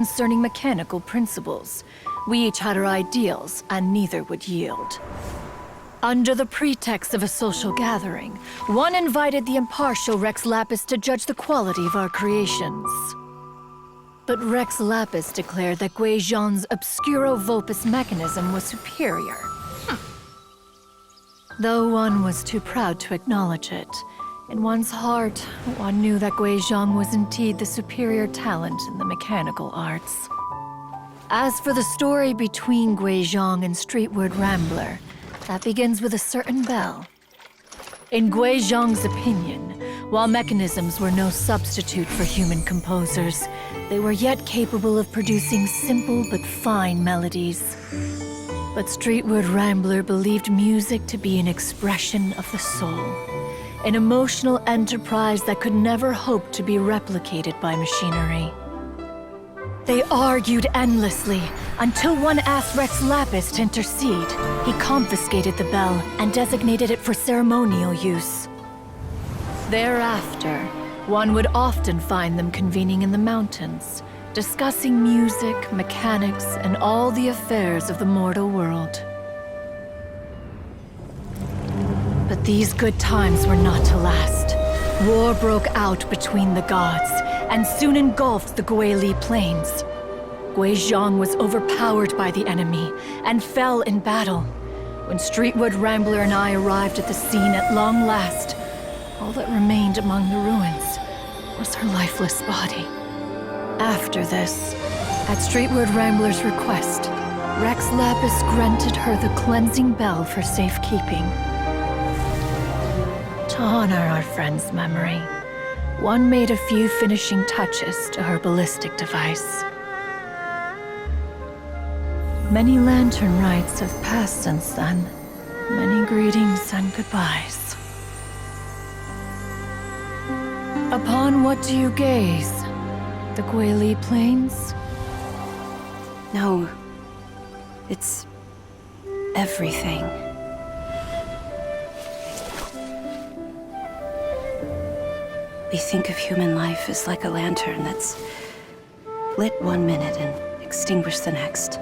concerning mechanical principles. We each had our ideals, and neither would yield. Under the pretext of a social gathering, one invited the impartial Rex Lapis to judge the quality of our creations. But Rex Lapis declared that Gui Zhang's Obscuro Vulpus mechanism was superior. Though one was too proud to acknowledge it, in one's heart, one knew that Gui Zhang was indeed the superior talent in the mechanical arts. As for the story between Gui Zhang and Streetward Rambler, that begins with a certain bell. In Gui Zhang's opinion, while mechanisms were no substitute for human composers, they were yet capable of producing simple but fine melodies. But Streetward Rambler believed music to be an expression of the soul, an emotional enterprise that could never hope to be replicated by machinery. They argued endlessly, until one asked Rex Lapis to intercede. He confiscated the bell and designated it for ceremonial use. Thereafter, one would often find them convening in the mountains, discussing music, mechanics, and all the affairs of the mortal world. But these good times were not to last. War broke out between the gods, and soon engulfed the Guili Plains. Gui Zhang was overpowered by the enemy, and fell in battle. When Streetward Rambler and I arrived at the scene at long last, all that remained among the ruins was her lifeless body. After this, at Streetward Rambler's request, Rex Lapis granted her the cleansing bell for safekeeping. To honor our friend's memory, one made a few finishing touches to her ballistic device. Many lantern rites have passed since then. Many greetings and goodbyes. Upon what do you gaze? The Guili Plains? No. It's everything. We think of human life as like a lantern that's lit one minute and extinguished the next.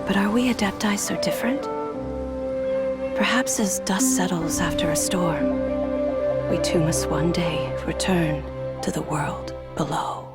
But are we Adepti so different? Perhaps as dust settles after a storm, we too must one day return to the world below.